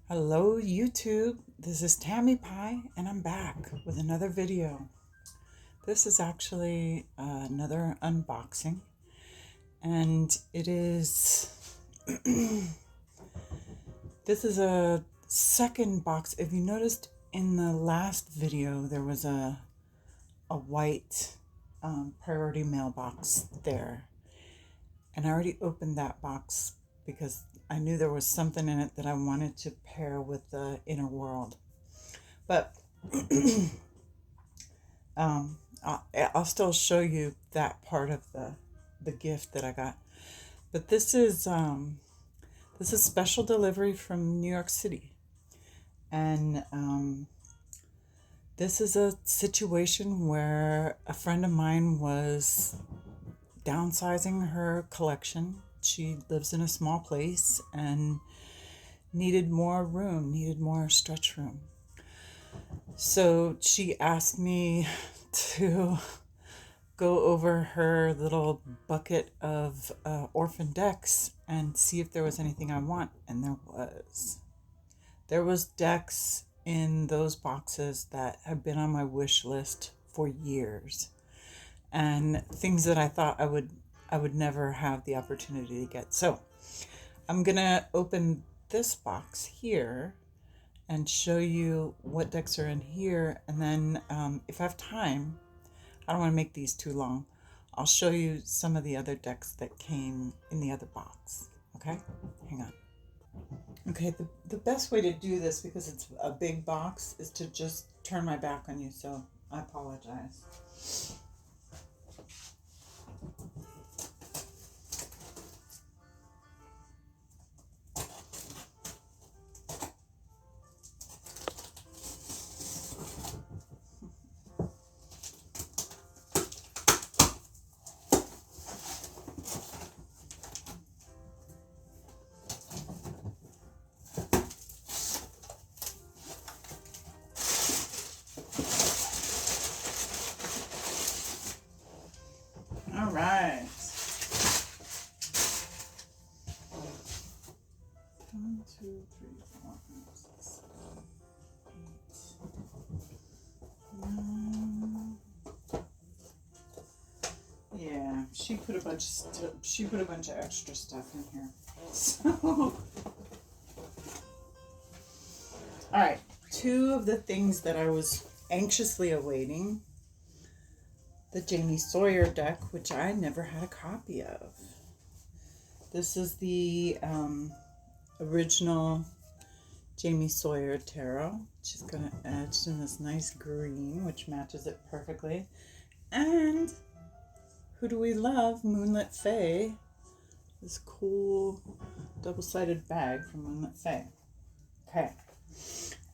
Hello YouTube, this is Tammy Pie and I'm back with another video. This is actually another unboxing and it is, this is a second box. If you noticed in the last video there was a white priority mailbox there, and I already opened that box because I knew there was something in it that I wanted to pair with the inner world. But I'll still show you that part of the gift that I got. But this is special delivery from New York City, and this is a situation where a friend of mine was downsizing her collection. She lives in a small place and needed more room, needed more stretch room. So she asked me to go over her little bucket of orphan decks and see if there was anything I want. And there was. There was decks in those boxes that have been on my wish list for years, and things that I thought I would never have the opportunity to get. So I'm gonna open this box here and show you what decks are in here, and then if I have time, I don't want to make these too long, I'll show you some of the other decks that came in the other box. Okay, hang on. Okay, the best way to do this, because it's a big box, is to just turn my back on you, so I apologize. All right. 1, 2, 3, 4, 5, 6, 7, 8, 9. Yeah, she put a bunch of extra stuff in here. So, all right, two of the things that I was anxiously awaiting: the Jamie Sawyer deck, which I never had a copy of. This is the original Jamie Sawyer tarot. She's got it etched in this nice green, which matches it perfectly. And who do we love? Moonlit Fae. This cool double-sided bag from Moonlit Fae. Okay.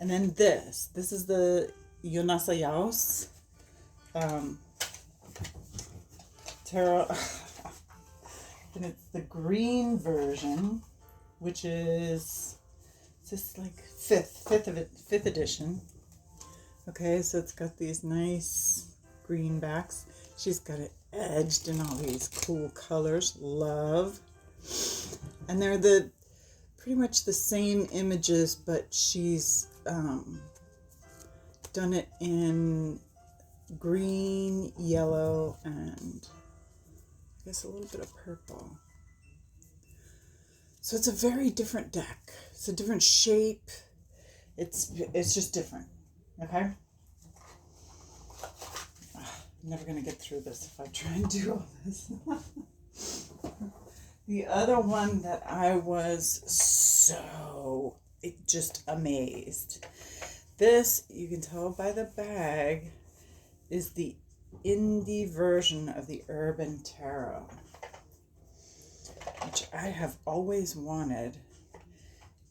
And then this is the Yonasa Yaos tarot. And it's the green version, which is just like fifth edition. Okay, so it's got these nice green backs. She's got it edged in all these cool colors. Love. And they're pretty much the same images, but she's done it in green, yellow, and I guess a little bit of purple. So it's a very different deck. It's a different shape. It's just different. Okay? I'm never going to get through this if I try and do all this. The other one that I was so just amazed. This, you can tell by the bag, is the indie version of the Urban Tarot, which I have always wanted.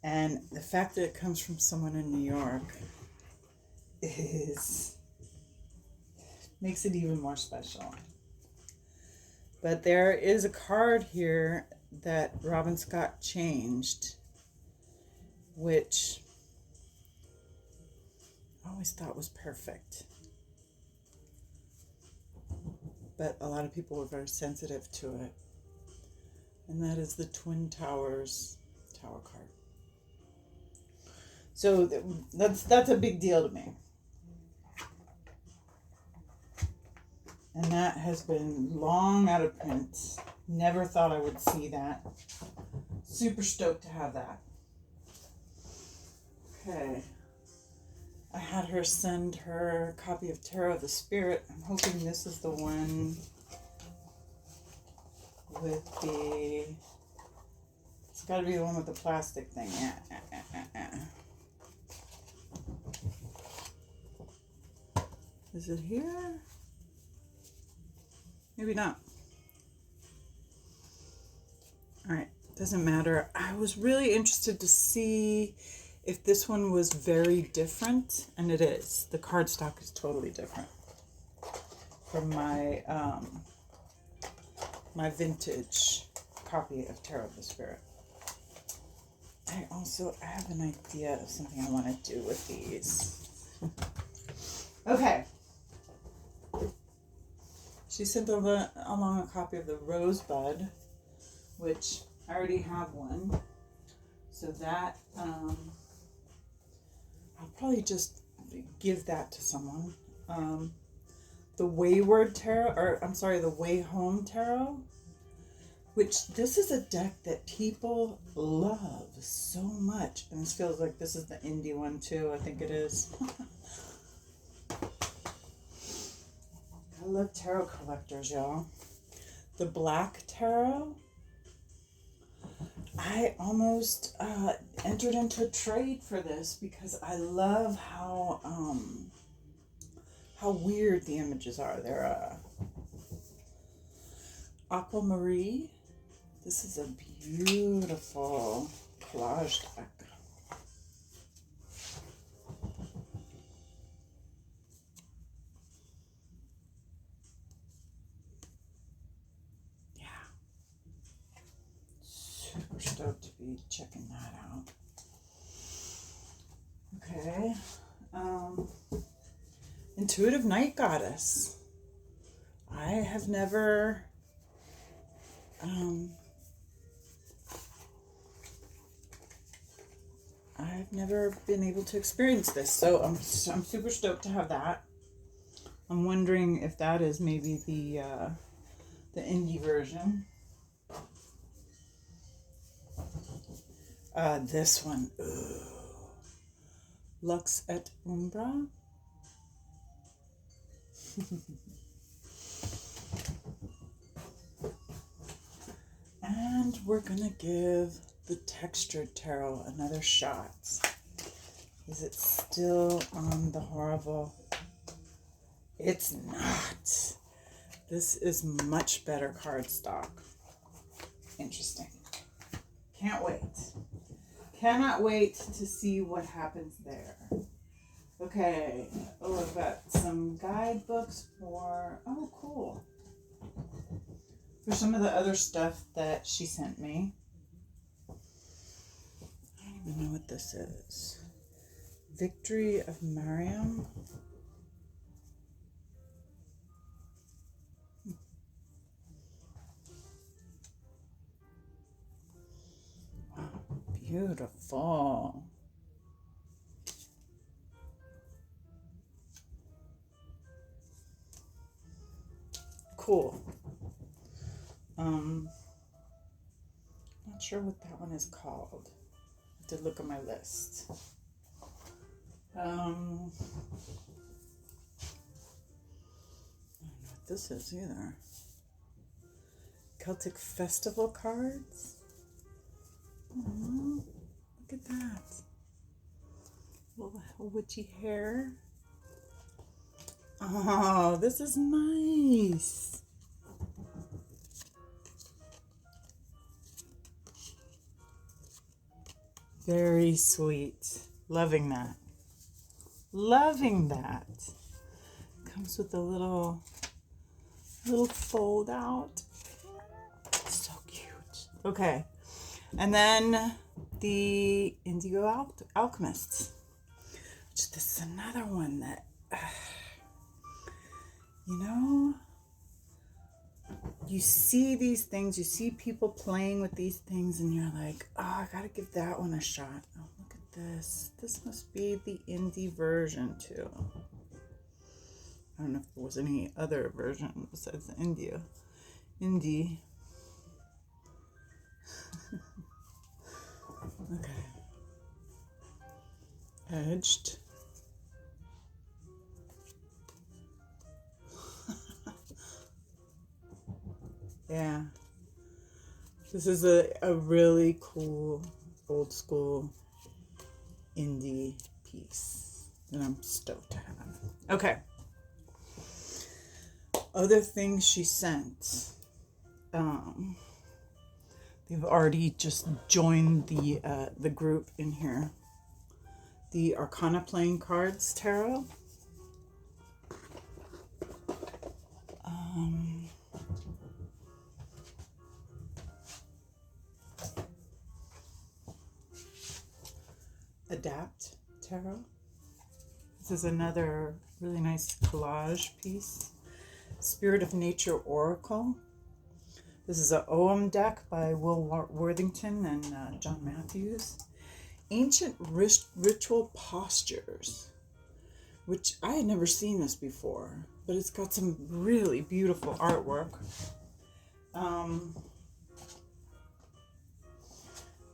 And the fact that it comes from someone in New York makes it even more special. But there is a card here that Robin Scott changed, which I always thought was perfect. But a lot of people were very sensitive to it. And that is the Twin Towers Tower card. So that's a big deal to me. And that has been long out of print. Never thought I would see that. Super stoked to have that. Okay. I had her send her copy of Tarot of the Spirit. I'm hoping this is the one with the... It's got to be the one with the plastic thing. Is it here? Maybe not. All right, doesn't matter. I was really interested to see if this one was very different, and it is. The cardstock is totally different from my my vintage copy of Tarot of the Spirit. I have an idea of something I want to do with these. Okay. She sent along a copy of the Rosebud, which I already have one. So that, I'll probably just give that to someone. The Wayward Tarot, the Way Home Tarot, which this is a deck that people love so much. And this feels like this is the indie one too, I think it is. I love tarot collectors, y'all. The Black Tarot. I almost entered into a trade for this because I love how weird the images are. They're Aquamarine. This is a beautiful collage deck. Super stoked to be checking that out. Okay. Intuitive Night Goddess. I have never I've never been able to experience this, so I'm super stoked to have that. I'm wondering if that is maybe the indie version. This one. Ooh. Lux et Umbra. And we're going to give the Textured Tarot another shot. Is it still on the horrible? It's not. This is much better cardstock. Interesting. Can't wait. Cannot wait to see what happens there. Okay. Oh, I've got some guidebooks for... Oh, cool. For some of the other stuff that she sent me. I don't even know what this is. Victory of Mariam. Wow, beautiful. Cool. Not sure what that one is called. I have to look at my list. I don't know what this is either. Celtic Festival cards. Oh, look at that. Little witchy hair. Oh, this is nice. Very sweet. Loving that. Loving that. Comes with a little fold out. So cute. Okay. And then the Indigo Alchemists. Which this is another one that, you know, you see these things, you see people playing with these things, and you're like, oh, I gotta give that one a shot. Oh, look at this. This must be the indie version too. I don't know if there was any other version besides the indie. Okay. Edged. Yeah. This is a really cool, old school indie piece that I'm stoked to have. Okay. Other things she sent. They've already just joined the group in here. The Arcana Playing Cards Tarot. Adapt Tarot. This is another really nice collage piece. Spirit of Nature Oracle. This is an OM deck by Will Worthington and John Matthews. Ancient Ritual Postures, which I had never seen this before, but it's got some really beautiful artwork.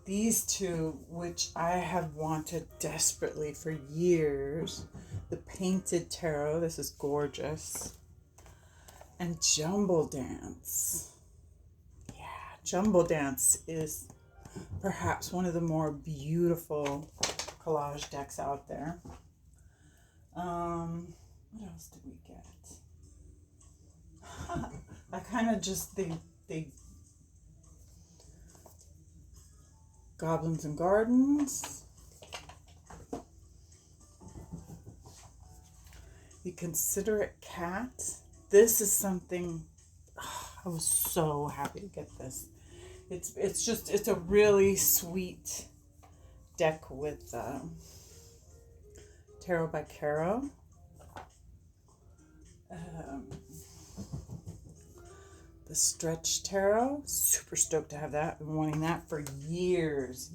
These two, which I have wanted desperately for years. The Painted Tarot, this is gorgeous. And Jumble Dance. Yeah, Jumble Dance is perhaps one of the more beautiful collage decks out there. What else did we get? I kind of just, they Goblins and Gardens. The Considerate Cat. This is something, I was so happy to get this. It's a really sweet deck with Tarot by Caro. The Stretch Tarot. Super stoked to have that. Been wanting that for years.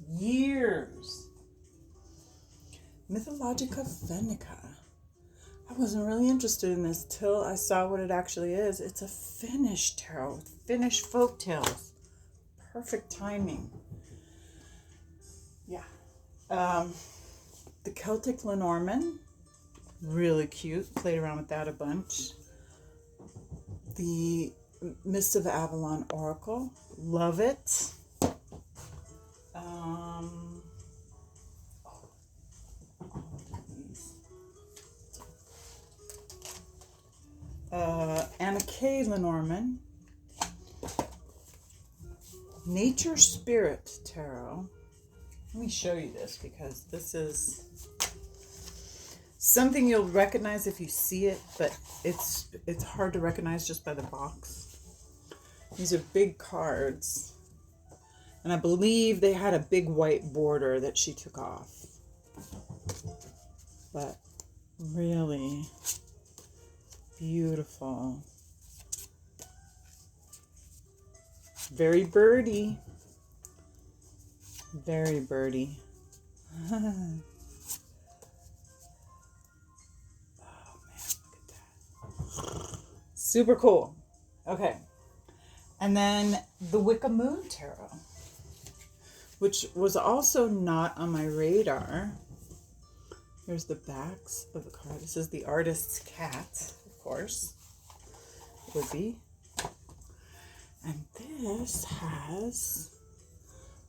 Mythologica Fenica. I wasn't really interested in this till I saw what it actually is. It's a Finnish tarot with Finnish folktales. Perfect timing. Yeah. The Celtic Lenormand. Really cute. Played around with that a bunch. The Mists of Avalon Oracle. Love it. Anna K. Lenormand. Nature Spirit Tarot. Let me show you this because this is something you'll recognize if you see it, but it's hard to recognize just by the box. These are big cards. And I believe they had a big white border that she took off. But really beautiful. Very birdy. Very birdy. Oh man, look at that. Super cool. Okay. And then the Wicca Moon Tarot, which was also not on my radar. Here's the backs of the card. This is the Artist's Cat, of course. Would be. And this has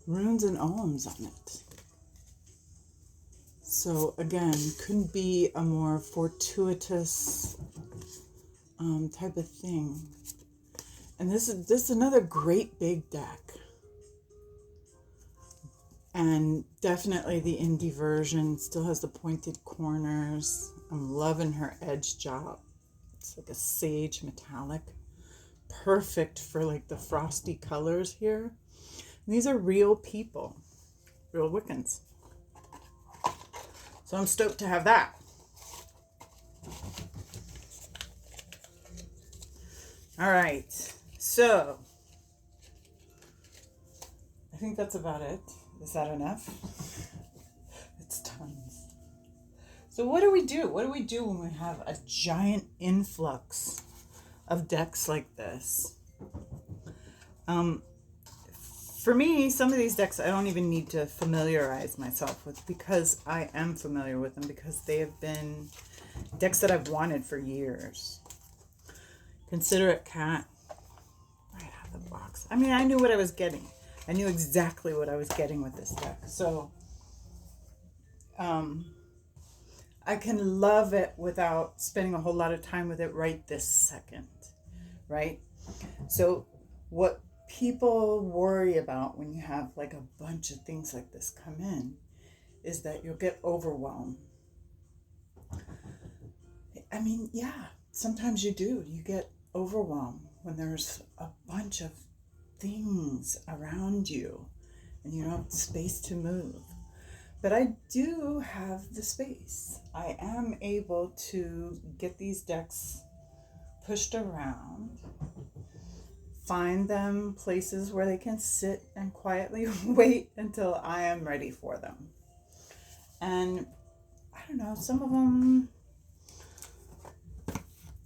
runes and oghams on it. So again, couldn't be a more fortuitous type of thing. And this is another great big deck. And definitely the indie version still has the pointed corners. I'm loving her edge job. It's like a sage metallic. Perfect for like the frosty colors here. And these are real people, real Wiccans. So I'm stoked to have that. All right, so I think that's about it. Is that enough? So what do we do? What do we do when we have a giant influx of decks like this? For me, some of these decks I don't even need to familiarize myself with because I am familiar with them because they have been decks that I've wanted for years. Considerate Cat, right out of the box. I mean, I knew what I was getting. I knew exactly what I was getting with this deck. So, I can love it without spending a whole lot of time with it right this second, right? So what people worry about when you have like a bunch of things like this come in is that you'll get overwhelmed. I mean, yeah, sometimes you do. You get overwhelmed when there's a bunch of things around you and you don't have space to move. But I do have the space. I am able to get these decks pushed around, find them places where they can sit and quietly wait until I am ready for them. And I don't know, some of them,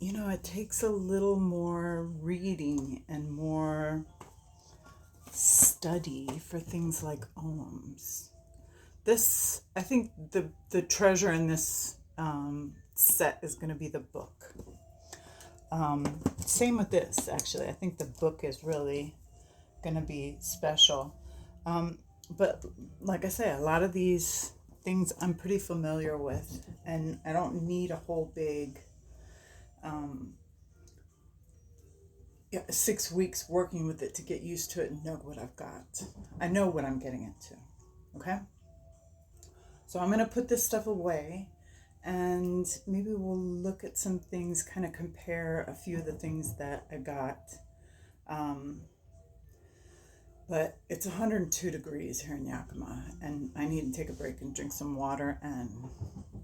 you know, it takes a little more reading and more study for things like ohms. This, I think the treasure in this set is going to be the book. Same with this, actually. I think the book is really going to be special. But like I say, a lot of these things I'm pretty familiar with, and I don't need a whole big 6 weeks working with it to get used to it and know what I've got. I know what I'm getting into. Okay? So I'm going to put this stuff away and maybe we'll look at some things, kind of compare a few of the things that I got. But it's 102 degrees here in Yakima and I need to take a break and drink some water and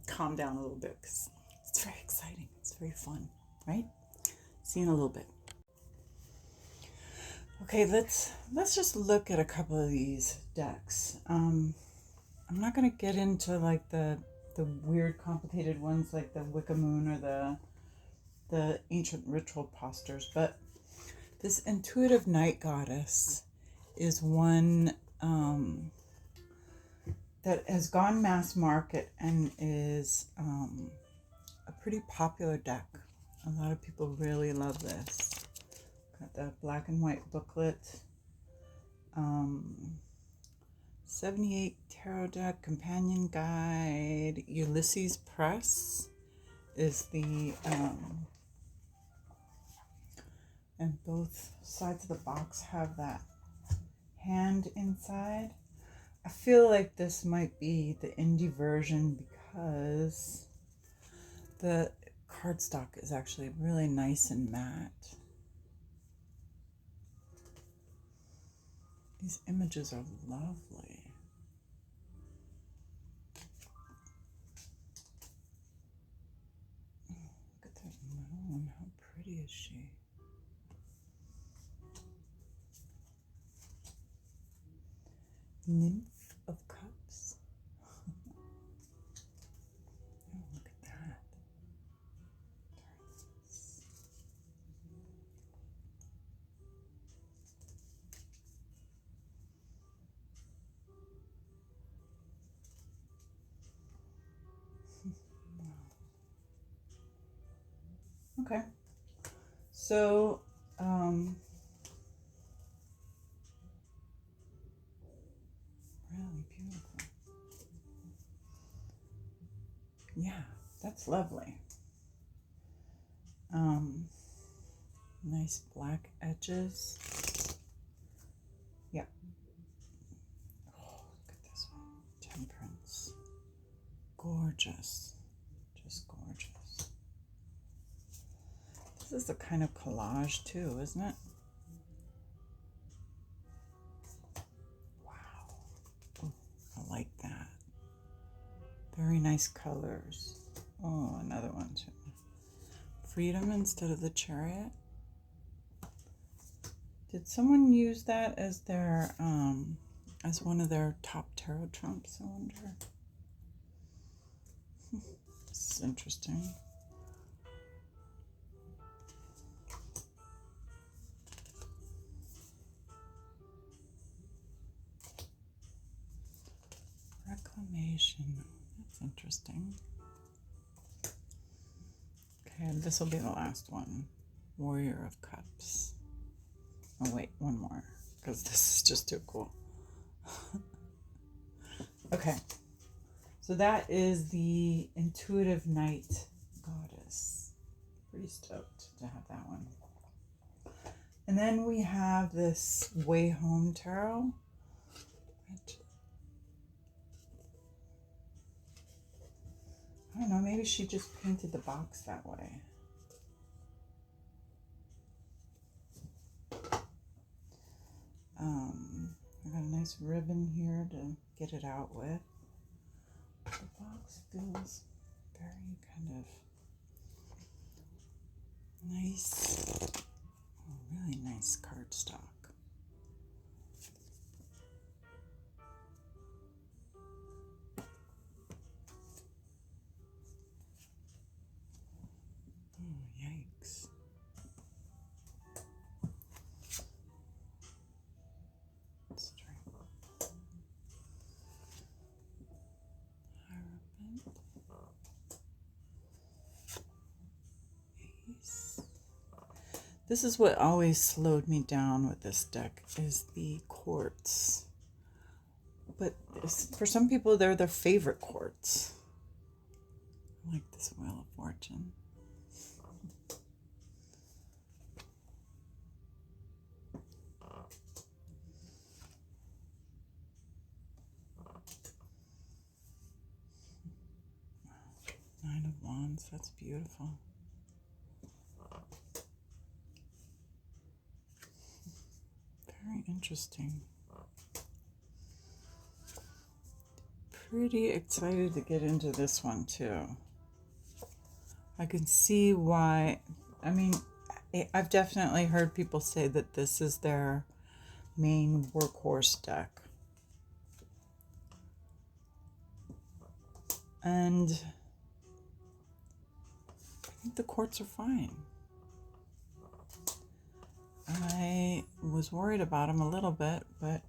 calm down a little bit because it's very exciting. It's very fun, right? See you in a little bit. Okay, let's just look at a couple of these decks. I'm not going to get into like the weird complicated ones like the Wicca Moon or the ancient ritual posters, but this intuitive night goddess is one that has gone mass market and is a pretty popular deck. A lot of people really love this. Got the black and white booklet. 78 Tarot Deck Companion Guide. Ulysses Press is the, and both sides of the box have that hand inside. I feel like this might be the indie version because the cardstock is actually really nice and matte. These images are lovely. Look at that little one. How pretty is she? Nymph of Cups. Oh, look at that. Okay. So, really beautiful. Yeah, that's lovely. Nice black edges. Yeah. Oh, look at this one. Temperance. Gorgeous. Just gorgeous. This is a kind of collage too, isn't it? Wow. Ooh, I like that. Very nice colors. Oh, another one too. Freedom instead of the Chariot. Did someone use that as their as one of their top tarot trumps, I wonder? is interesting. Reclamation. That's interesting. Okay, this will be the last one. Warrior of Cups. Oh wait, one more, because this is just too cool. Okay, so that is the Intuitive Night Goddess. Pretty stoked to have that one. And then we have this Way Home Tarot. I don't know, maybe she just painted the box that way. I got a nice ribbon here to get it out with. The box feels very kind of nice, really nice cardstock. Oh, yikes. This is what always slowed me down with this deck, is the quartz. But for some people, they're their favorite quartz. I like this Wheel of Fortune. Nine of Wands, that's beautiful. Very interesting. Pretty excited to get into this one too. I can see why. I mean, I've definitely heard people say that this is their main workhorse deck. And I think the quartz are fine. I was worried about them a little bit, but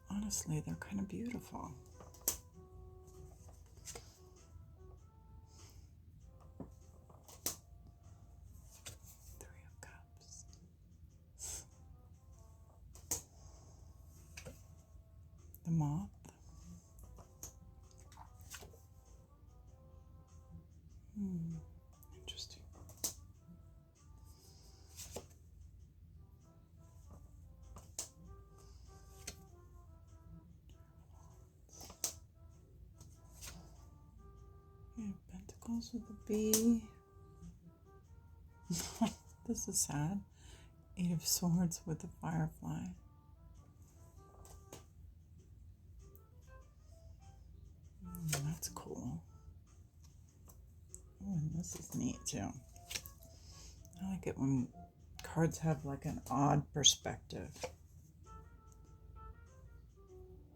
honestly, they're kind of beautiful. Three of Cups. The Moth. Interesting. Pentacles with a bee. This is sad. Eight of Swords with a firefly. That's cool. Oh, and this is neat too. I like it when cards have like an odd perspective.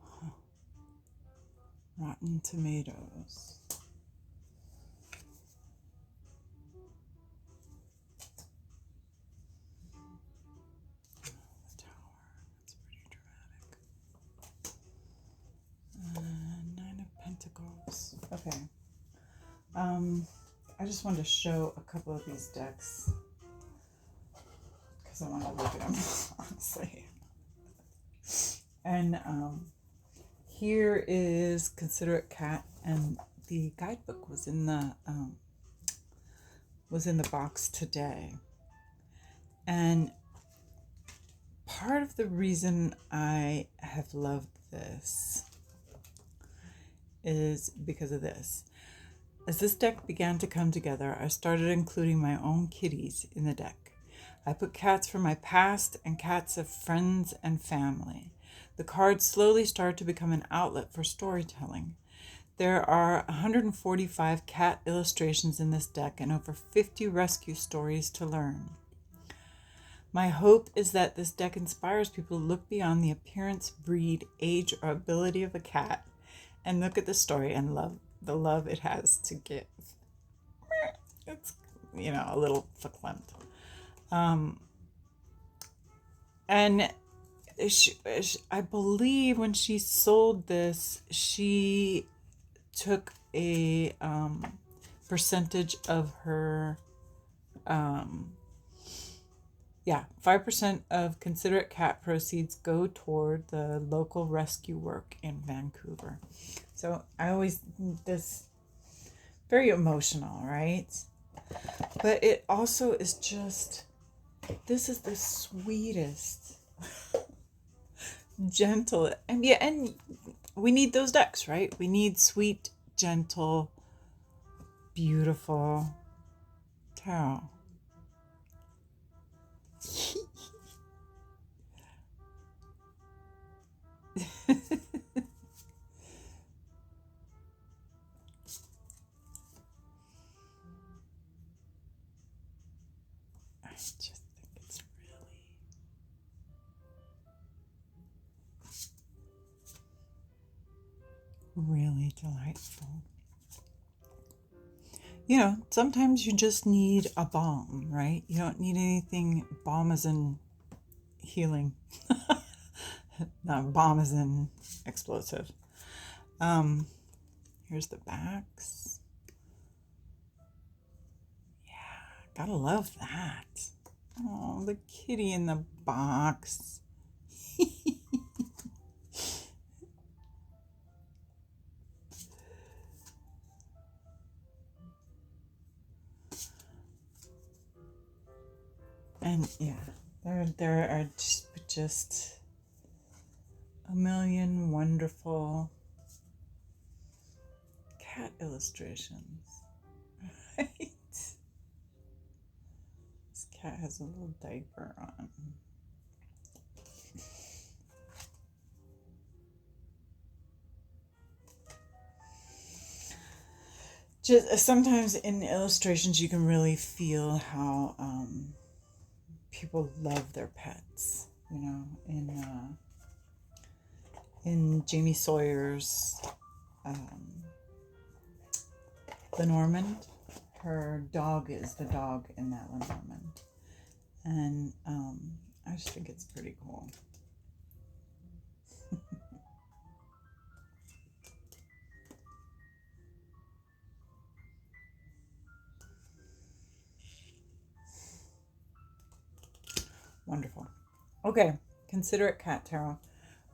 Huh. Rotten Tomatoes. The Tower. That's pretty dramatic. Nine of Pentacles. Okay. I just wanted to show a couple of these decks because I want to look at them, honestly. And here is Considerate Cat, and the guidebook was in the box today. And part of the reason I have loved this is because of this. As this deck began to come together, I started including my own kitties in the deck. I put cats from my past and cats of friends and family. The cards slowly start to become an outlet for storytelling. There are 145 cat illustrations in this deck and over 50 rescue stories to learn. My hope is that this deck inspires people to look beyond the appearance, breed, age, or ability of a cat And look at the story and the love it has to give. It's, a little verklempt. And I believe when she sold this, she took a percentage of her, 5% of Considerate Cat proceeds go toward the local rescue work in Vancouver. So I always, this very emotional, right? But it also is just, this is the sweetest, gentle, and we need those ducks, right? We need sweet, gentle, beautiful tarot. I just think it's really delightful. Sometimes you just need a balm, right? You don't need anything. Balm as in healing. Not balm as in explosive. Here's the backs. Yeah, gotta love that. Oh, the kitty in the box. And there are just a million wonderful cat illustrations. Right? This cat has a little diaper on. Just sometimes in illustrations you can really feel how people love their pets. In Jamie Sawyer's Lenormand, her dog is the dog in that Lenormand, and I just think it's pretty cool. Wonderful. Okay, Considerate Cat Tarot.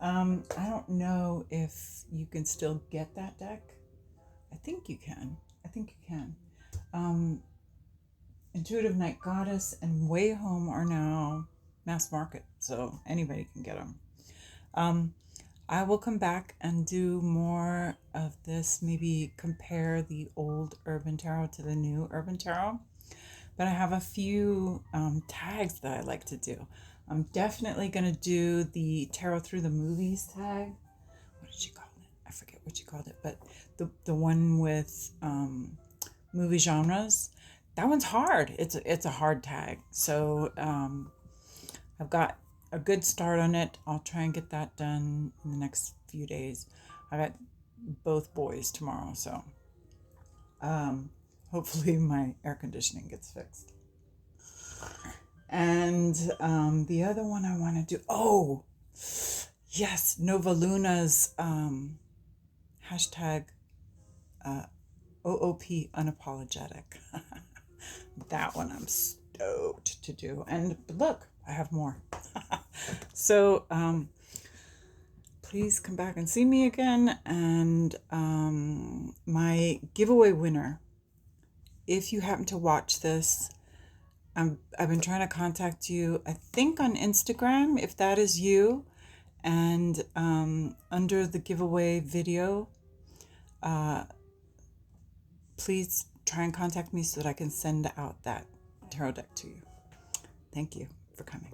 I don't know if you can still get that deck. I think you can. Intuitive Night Goddess and Way Home are now mass market, so anybody can get them. I will come back and do more of this, maybe compare the old Urban Tarot to the new Urban Tarot. But I have a few tags that I like to do. I'm definitely going to do the Tarot Through the Movies tag. What did she call it? I forget what she called it, but the one with movie genres, that one's hard. It's a hard tag. So I've got a good start on it. I'll try and get that done in the next few days. I got both boys tomorrow, so hopefully my air conditioning gets fixed. And the other one I want to do, yes, Nova Luna's hashtag OOP unapologetic. That one I'm stoked to do. And look, I have more. So please come back and see me again. And my giveaway winner, if you happen to watch this, I've been trying to contact you, I think on Instagram, if that is you. And under the giveaway video, please try and contact me so that I can send out that tarot deck to you. Thank you for coming.